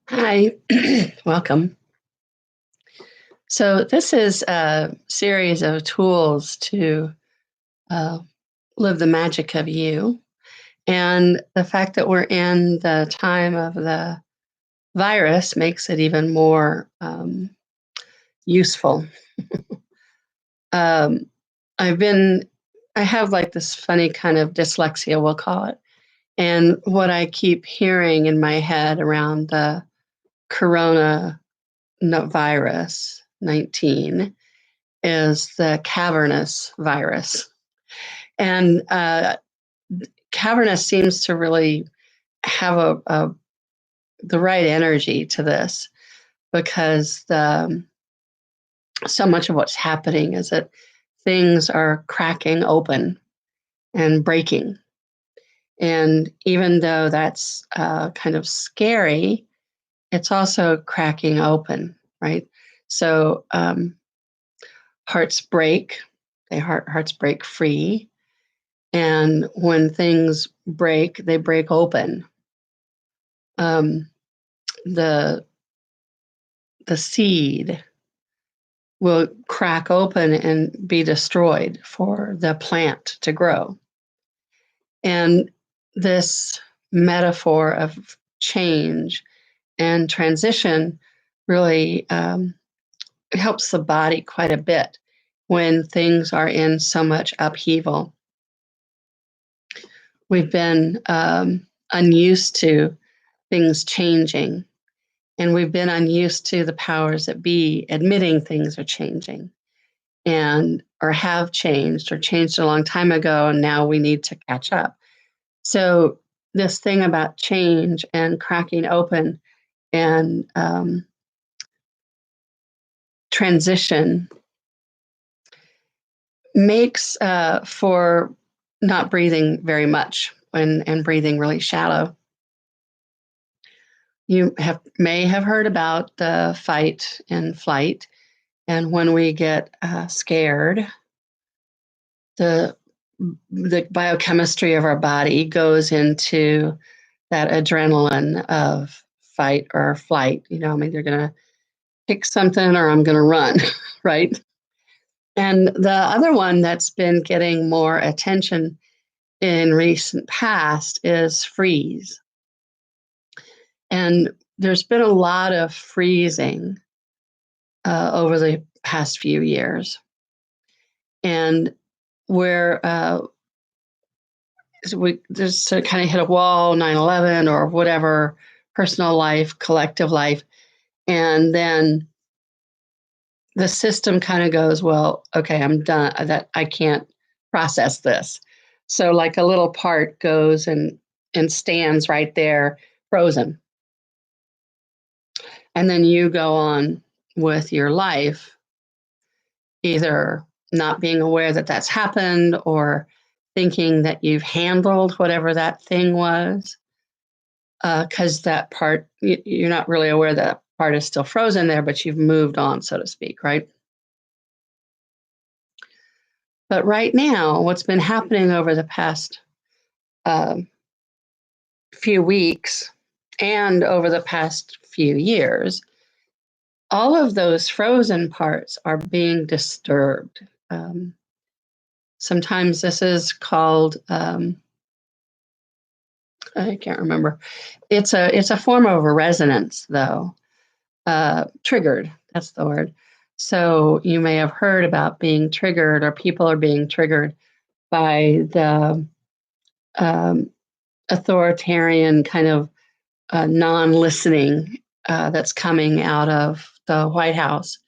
Hi, welcome. So, this is a series of tools to uh, live the magic of you. And the fact that we're in the time of the virus makes it even more useful. Um, I've been, I have like this funny kind of dyslexia, we'll call it. And what I keep hearing in my head around the corona virus 19 is the cavernous virus. And cavernous seems to really have the right energy to this because so much of what's happening is that things are cracking open and breaking. And even though that's kind of scary, it's also cracking open, right? So hearts break, hearts break free. And when things break, they break open. Um, the the seed will crack open and be destroyed for the plant to grow. And this metaphor of change and transition really helps the body quite a bit when things are in so much upheaval. We've been unused to things changing, and we've been unused to the powers that be admitting things are changing and or have changed or changed a long time ago, and now we need to catch up. So this thing about change and cracking open and transition makes for not breathing very much and breathing really shallow. You may have heard about the fight and flight, and when we get scared, the biochemistry of our body goes into that adrenaline of fight or flight. I'm either going to pick something or I'm going to run, right? And the other one that's been getting more attention in recent past is freeze. And there's been a lot of freezing over the past few years. And where we just to kind of hit a wall, 9/11 or whatever, personal life, collective life. And then the system kind of goes, well, okay, I'm done. That I can't process this. So like a little part goes and stands right there, frozen. And then you go on with your life, either not being aware that that's happened or thinking that you've handled whatever that thing was, because that part, you're not really aware that part is still frozen there, but you've moved on, so to speak, right? But right now, what's been happening over the past um, few weeks and over the past few years, all of those frozen parts are being disturbed. Sometimes this is called, I can't remember. It's a form of a resonance, though. Triggered, that's the word. So you may have heard about being triggered, or people are being triggered by the authoritarian kind of non-listening that's coming out of the White House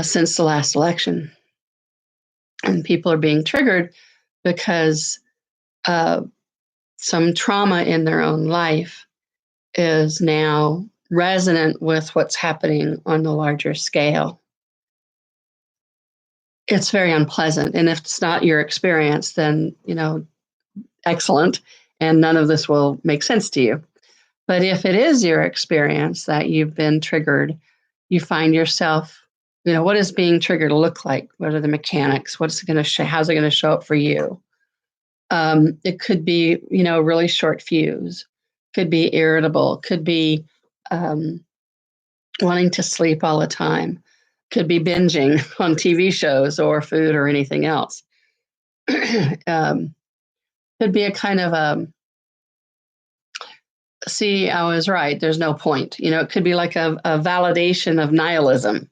since the last election. And people are being triggered because some trauma in their own life is now resonant with what's happening on the larger scale. It's very unpleasant. And if it's not your experience, then, excellent. And none of this will make sense to you. But if it is your experience that you've been triggered, you find yourself, what does being triggered look like? What are the mechanics? What's it going to show? How's it going to show up for you? It could be, a really short fuse. could be irritable, could be um, wanting to sleep all the time, could be binging on TV shows or food or anything else. um, could be a kind of see, I was right. There's no point. It could be like a validation of nihilism,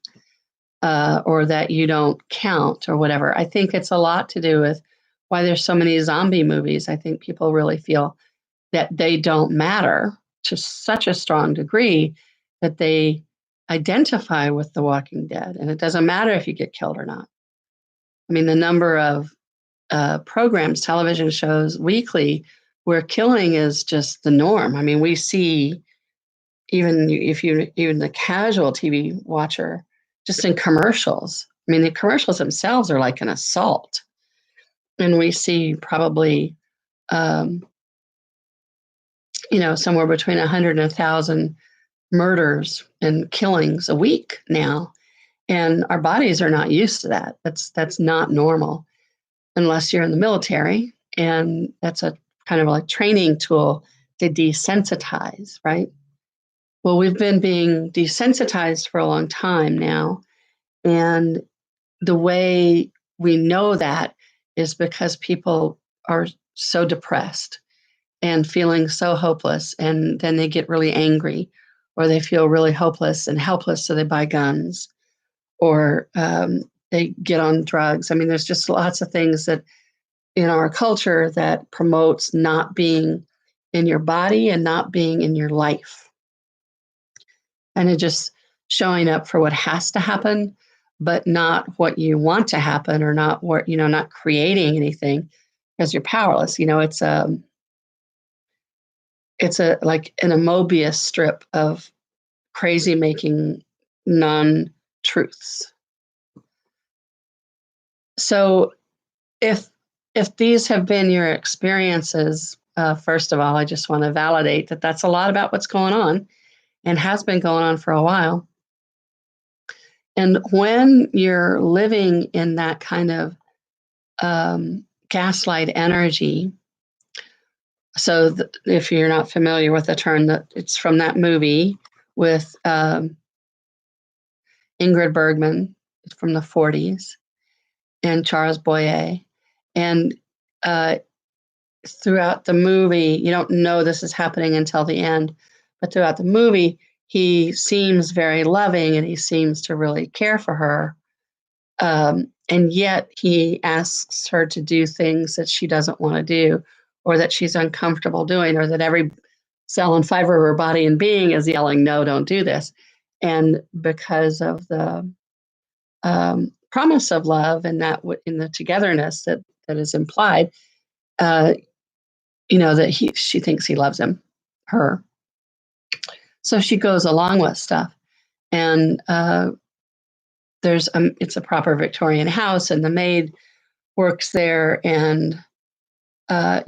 or that you don't count or whatever. I think it's a lot to do with why there's so many zombie movies. I think people really feel that they don't matter to such a strong degree that they identify with the Walking Dead. And it doesn't matter if you get killed or not. I mean, the number of programs, television shows weekly, where killing is just the norm. I mean, we see, even the casual TV watcher, just in commercials. I mean, the commercials themselves are like an assault, and we see probably um, somewhere between 100 and 1,000 murders and killings a week now, and our bodies are not used to that. That's not normal unless you're in the military, and that's a kind of like training tool to desensitize, right? Well, we've been being desensitized for a long time now, and the way we know that is because people are so depressed and feeling so hopeless, and then they get really angry, or they feel really hopeless and helpless, so they buy guns, or they get on drugs. I mean, there's just lots of things that in our culture that promotes not being in your body and not being in your life, and it just showing up for what has to happen, but not what you want to happen, or not what, not creating anything because you're powerless. It's a like an Mobius strip of crazy making non-truths. So if these have been your experiences, first of all, I just want to validate that that's a lot about what's going on and has been going on for a while. And when you're living in that kind of gaslight energy, so if you're not familiar with the term, that it's from that movie with Ingrid Bergman from the 40s and Charles Boyer. And throughout the movie, you don't know this is happening until the end, but throughout the movie, he seems very loving and he seems to really care for her. And yet he asks her to do things that she doesn't want to do, or that she's uncomfortable doing, or that every cell and fiber of her body and being is yelling, no, don't do this. And because of the promise of love and that in the togetherness that is implied, uh, that she thinks he loves her. So she goes along with stuff. And it's a proper Victorian house, and the maid works there. And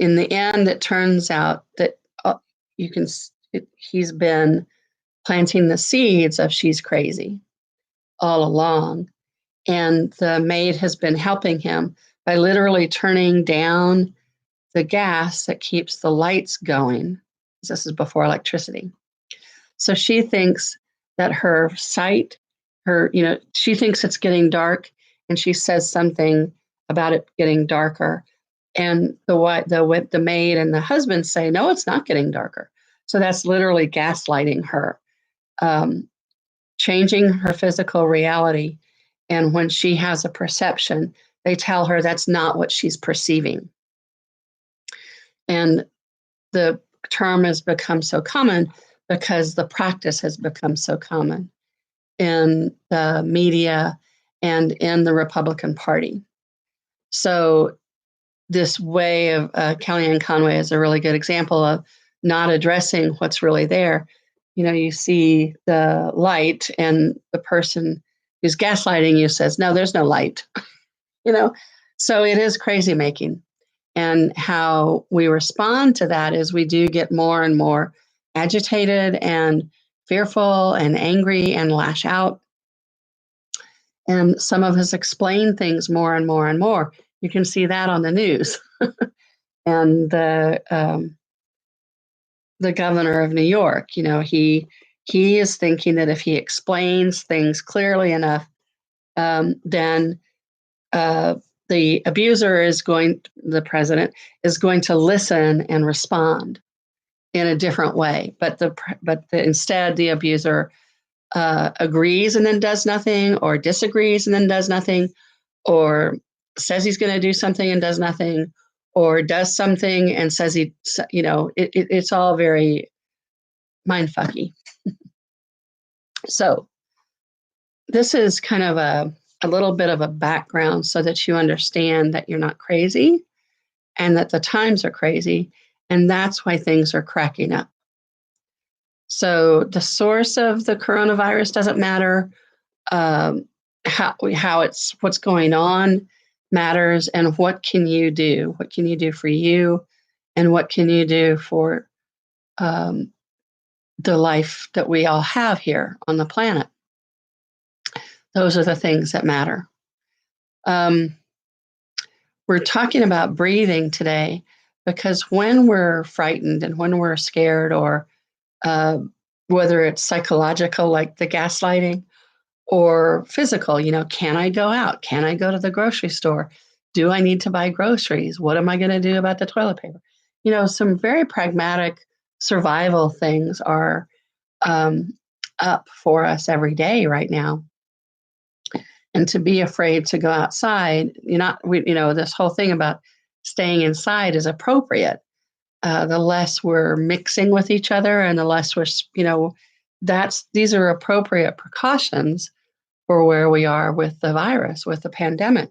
in the end, it turns out that he's been planting the seeds of she's crazy all along. And the maid has been helping him by literally turning down the gas that keeps the lights going. This is before electricity. So she thinks that her sight, she thinks it's getting dark, and she says something about it getting darker. And the maid and the husband say, no, it's not getting darker. So that's literally gaslighting her, changing her physical reality. And when she has a perception, they tell her that's not what she's perceiving. And the term has become so common because the practice has become so common in the media and in the Republican Party. So this way of Kellyanne Conway is a really good example of not addressing what's really there. You see the light, and the person who's gaslighting you says, no, there's no light. So it is crazy making. And how we respond to that is we do get more and more agitated and fearful and angry and lash out. And some of us explain things more and more and more. You can see that on the news. And the the governor of New York. He is thinking that if he explains things clearly enough, then the abuser the president is going to listen and respond in a different way. Instead, the abuser agrees and then does nothing, or disagrees and then does nothing, or says he's going to do something and does nothing, or does something and says it's all very mindfucky. So this is kind of a little bit of a background so that you understand that you're not crazy and that the times are crazy, and that's why things are cracking up. So the source of the coronavirus doesn't matter. What's going on matters, and what can you do? What can you do for you, and what can you do for the life that we all have here on the planet? Those are the things that matter. We're talking about breathing today because when we're frightened and when we're scared, or whether it's psychological, like the gaslighting, or physical, can I go out? Can I go to the grocery store? Do I need to buy groceries? What am I going to do about the toilet paper? Some very pragmatic survival things are up for us every day right now. And to be afraid to go outside, this whole thing about staying inside is appropriate. The less we're mixing with each other, and the less we're, these are appropriate precautions for where we are with the virus, with the pandemic.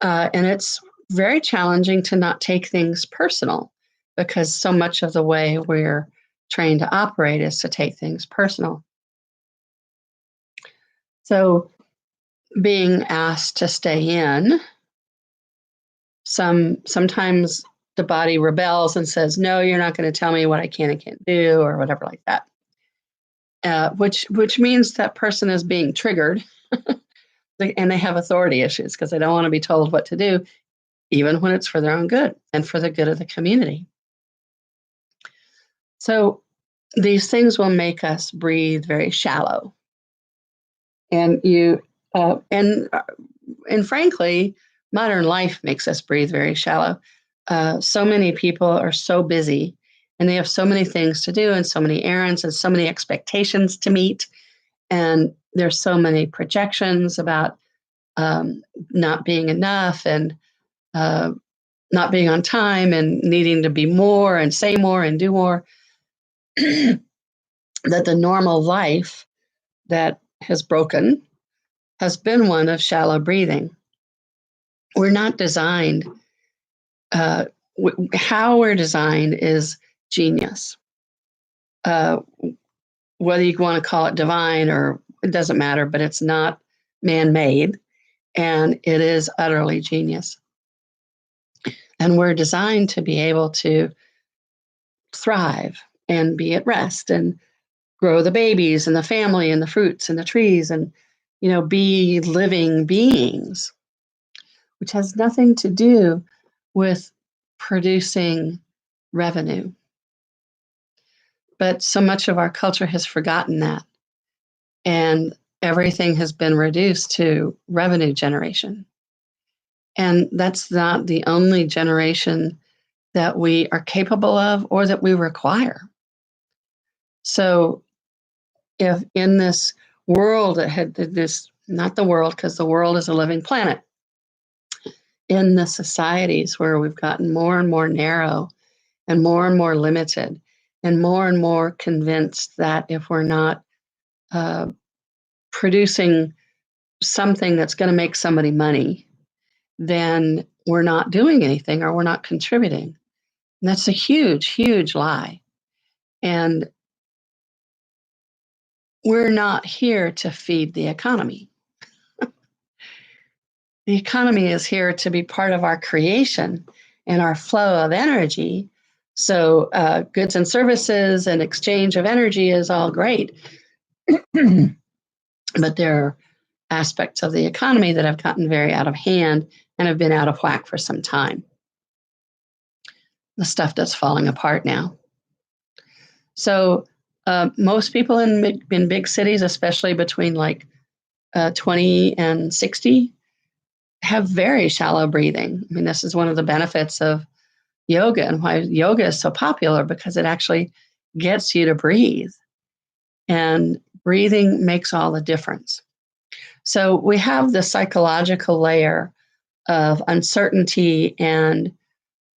And it's very challenging to not take things personal, because so much of the way we're trained to operate is to take things personal. So being asked to stay in, sometimes the body rebels and says, no, you're not going to tell me what I can and can't do, or whatever like that. Which means that person is being triggered and they have authority issues because they don't want to be told what to do, even when it's for their own good and for the good of the community. So these things will make us breathe very shallow. And and frankly, modern life makes us breathe very shallow. So many people are so busy, and they have so many things to do, and so many errands, and so many expectations to meet. And there's so many projections about not being enough, and not being on time, and needing to be more and say more and do more, that the normal life that has broken has been one of shallow breathing. We're not designed, how we're designed is genius. Whether you want to call it divine, or it doesn't matter, but it's not man-made, and it is utterly genius. And we're designed to be able to thrive and be at rest and grow the babies and the family and the fruits and the trees, and be living beings, which has nothing to do with producing revenue. But so much of our culture has forgotten that, and everything has been reduced to revenue generation. And that's not the only generation that we are capable of or that we require. So if in this world that had this, not the world, because the world is a living planet, in the societies where we've gotten more and more narrow and more limited, and more convinced that if we're not producing something that's going to make somebody money, then we're not doing anything, or we're not contributing. And that's a huge lie. And we're not here to feed the economy. The economy is here to be part of our creation and our flow of energy. So goods and services and exchange of energy is all great. But there are aspects of the economy that have gotten very out of hand and have been out of whack for some time. The stuff that's falling apart now. So most people in big cities, especially between like 20 and 60, have very shallow breathing. I mean, this is one of the benefits of yoga and why yoga is so popular, because it actually gets you to breathe. And breathing makes all the difference. So we have the psychological layer of uncertainty and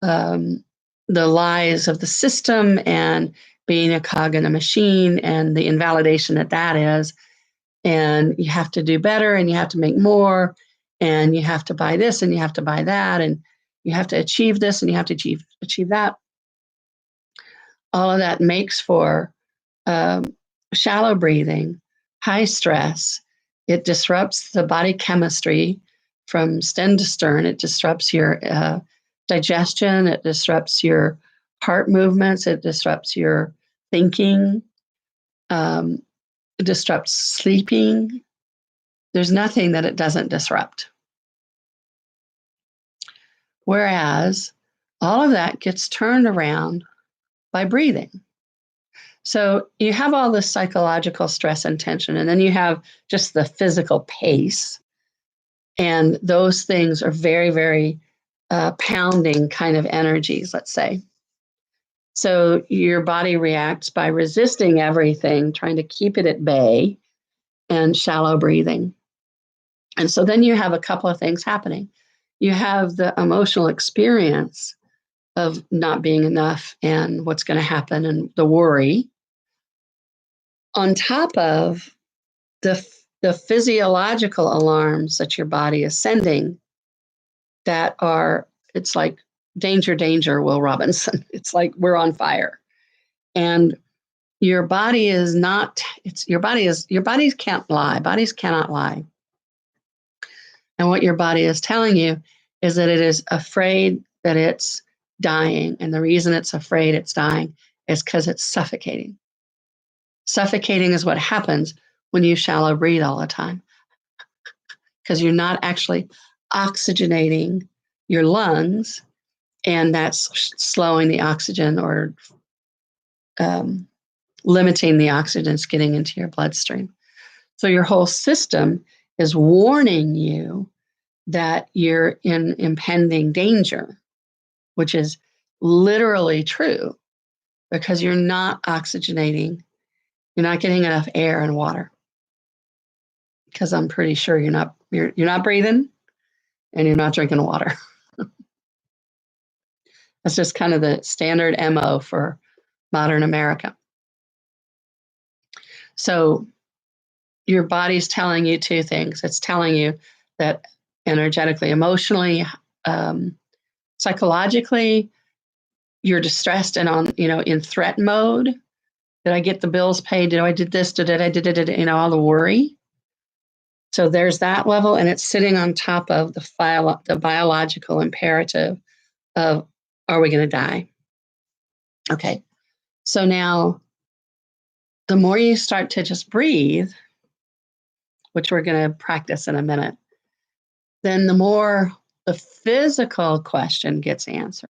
the lies of the system and being a cog in a machine and the invalidation that that is. And you have to do better and you have to make more and you have to buy this and you have to buy that and you have to achieve this and you have to achieve that. All of that makes for um, shallow breathing, high stress. It disrupts the body chemistry from stem to stern. It disrupts your digestion. It disrupts your heart movements. It disrupts your thinking. It disrupts sleeping. There's nothing that it doesn't disrupt. Whereas all of that gets turned around by breathing. So you have all this psychological stress and tension, and then you have just the physical pace. And those things are very, very pounding kind of energies, let's say. So your body reacts by resisting everything, trying to keep it at bay, and shallow breathing. And so then you have a couple of things happening. You have the emotional experience of not being enough and what's going to happen and the worry, on top of the physiological alarms that your body is sending that are, it's like danger, danger, Will Robinson. It's like we're on fire. And your body is not, your bodies can't lie. Bodies cannot lie. And what your body is telling you is that it is afraid that it's dying. And the reason it's afraid it's dying is because it's suffocating. Suffocating is what happens when you shallow breathe all the time, because you're not actually oxygenating your lungs, and that's slowing the oxygen or limiting the oxygen that's getting into your bloodstream. So your whole system is warning you that you're in impending danger, which is literally true because you're not oxygenating. You're not getting enough air and water, because I'm pretty sure you're not breathing and you're not drinking water. That's just kind of the standard MO for modern America. So your body's telling you two things. It's telling you that energetically, emotionally, psychologically, you're distressed and in threat mode. Did I get the bills paid? Did I did this? Did I did it? All the worry. So there's that level, and it's sitting on top of the biological imperative of, are we going to die? Okay. So now the more you start to just breathe, which we're going to practice in a minute, then the more the physical question gets answered.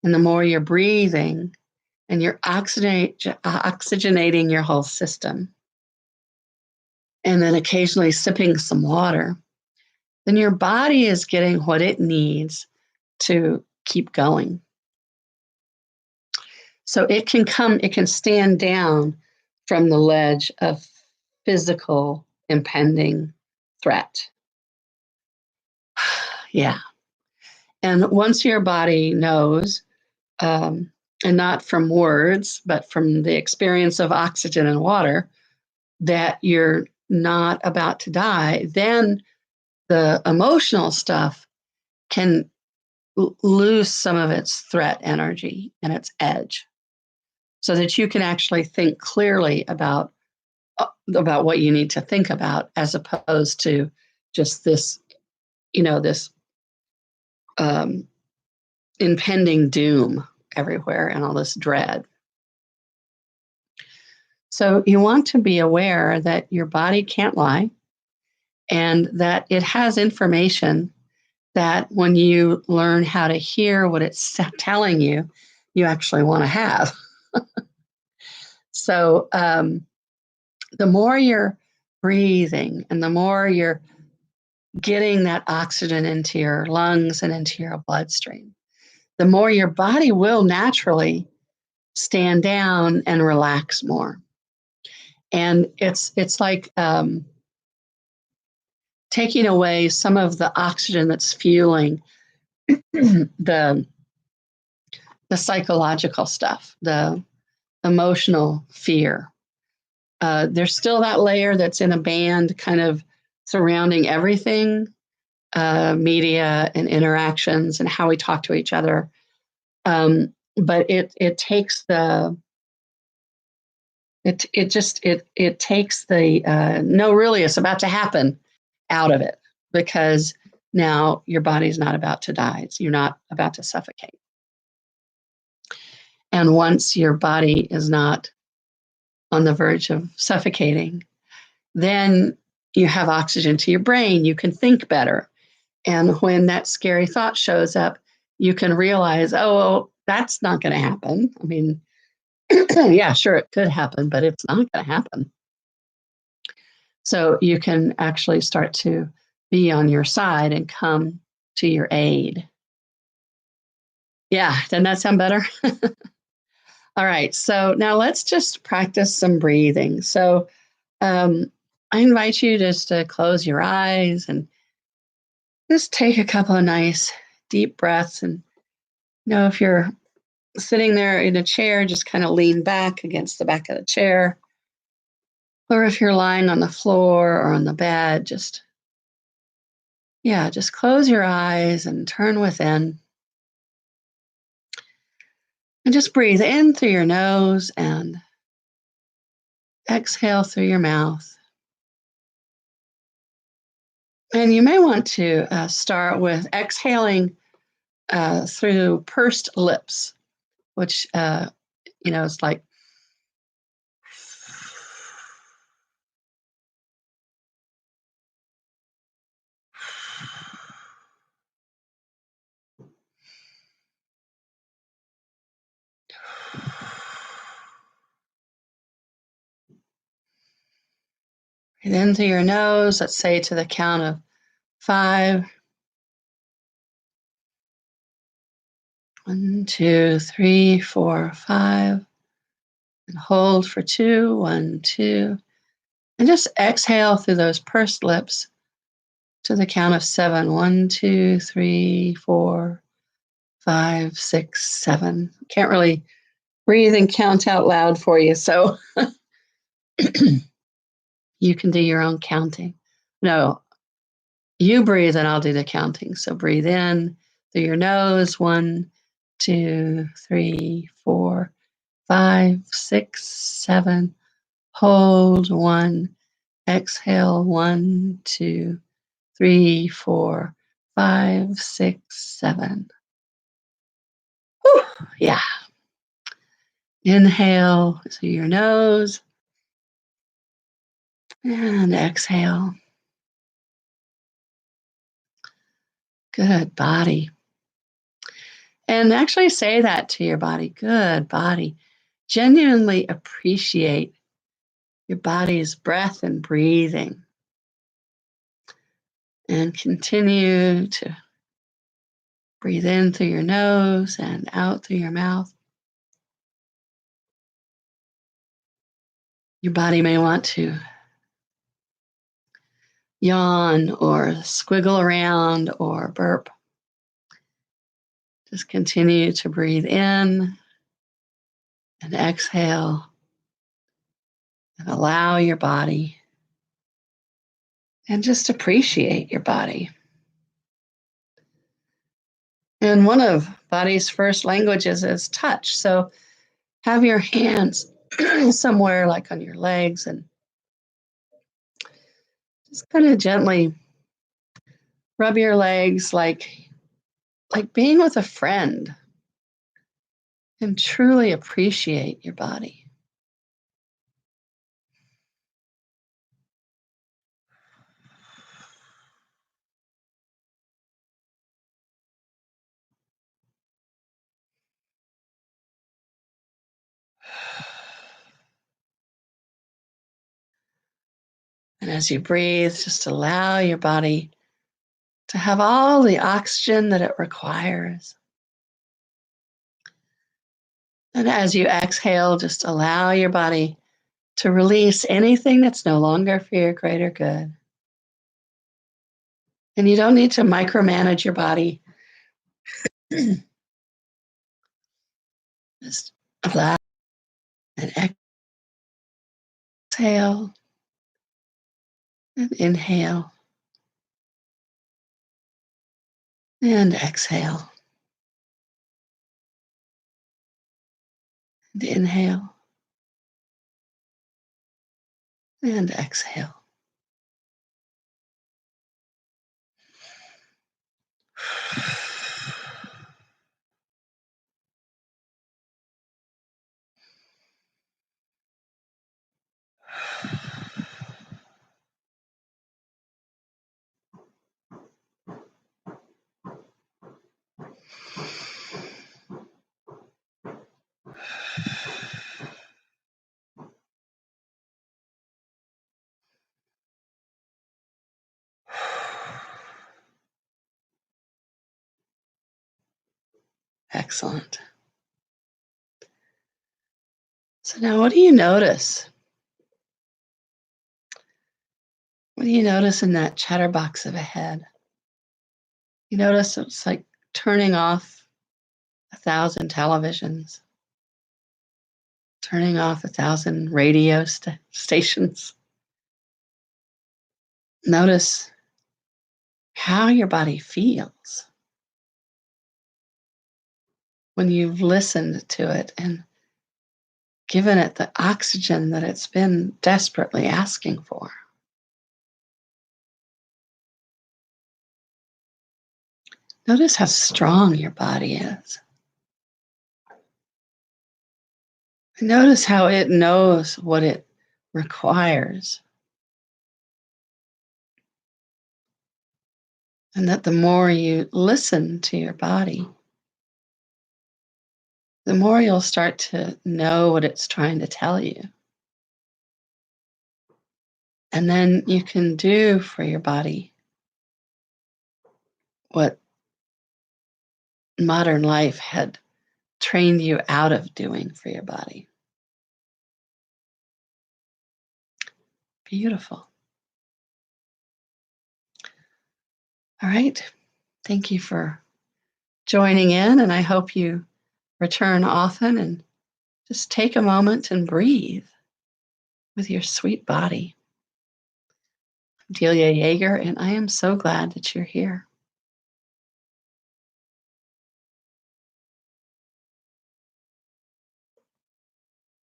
And the more you're breathing and you're oxygenating your whole system, and then occasionally sipping some water, then your body is getting what it needs to keep going. So it can stand down from the ledge of physical impending threat. Yeah. And once your body knows, and not from words, but from the experience of oxygen and water, that you're not about to die, then the emotional stuff can lose some of its threat energy and its edge, so that you can actually think clearly about what you need to think about, as opposed to just this, this impending doom everywhere and all this dread. So you want to be aware that your body can't lie, and that it has information that when you learn how to hear what it's telling you, you actually want to have. So the more you're breathing and the more you're getting that oxygen into your lungs and into your bloodstream, the more your body will naturally stand down and relax more. And it's like taking away some of the oxygen that's fueling the psychological stuff, the emotional fear. There's still that layer that's in a band kind of surrounding everything, media and interactions and how we talk to each other. But it takes the it takes the no, really, it's about to happen out of it, because now your body's not about to die. You're not about to suffocate. And once your body is not on the verge of suffocating, then you have oxygen to your brain. You can think better. And when that scary thought shows up, you can realize, oh, well, that's not going to happen. I mean, yeah, sure, it could happen, but it's not going to happen. So you can actually start to be on your side and come to your aid. Yeah, doesn't that sound better? All right, so now let's just practice some breathing. So I invite you just to close your eyes and just take a couple of nice deep breaths. And if you're sitting there in a chair, just kind of lean back against the back of the chair. Or if you're lying on the floor or on the bed, just close your eyes and turn within. And just breathe in through your nose and exhale through your mouth. And you may want to start with exhaling through pursed lips, which, is like, breathe in through your nose, let's say to the count of 5. 1, 2, 3, 4, 5. And hold for 2. 1, 2. And just exhale through those pursed lips to the count of 7. 1, 2, 3, 4, 5, 6, 7. Can't really breathe and count out loud for you, so you can do your own counting. No, you breathe and I'll do the counting. So breathe in through your nose. 1, 2, 3, 4, 5, 6, 7. Hold. 1. Exhale. 1, 2, 3, 4, 5, 6, 7. Whew, yeah. Inhale through your nose and exhale. Good body. And actually say that to your body. Good body. Genuinely appreciate your body's breath and breathing. And continue to breathe in through your nose and out through your mouth. Your body may want to yawn or squiggle around or burp. Just continue to breathe in and exhale and allow your body, and just appreciate your body. And one of body's first languages is touch. So have your hands somewhere like on your legs and just kind of gently rub your legs like being with a friend, and truly appreciate your body. And as you breathe, just allow your body to have all the oxygen that it requires. And as you exhale, just allow your body to release anything that's no longer for your greater good. And you don't need to micromanage your body. Just allow and exhale and inhale and exhale and inhale and exhale. Excellent. So now what do you notice? What do you notice in that chatterbox of a head? You notice it's like turning off 1,000 televisions, turning off 1,000 radio stations. Notice how your body feels when you've listened to it and given it the oxygen that it's been desperately asking for. Notice how strong your body is. Notice how it knows what it requires. And that the more you listen to your body, the more you'll start to know what it's trying to tell you. And then you can do for your body what modern life had trained you out of doing for your body. Beautiful. All right. Thank you for joining in, and I hope you return often and just take a moment and breathe with your sweet body. I'm Delia Yeager, and I am so glad that you're here.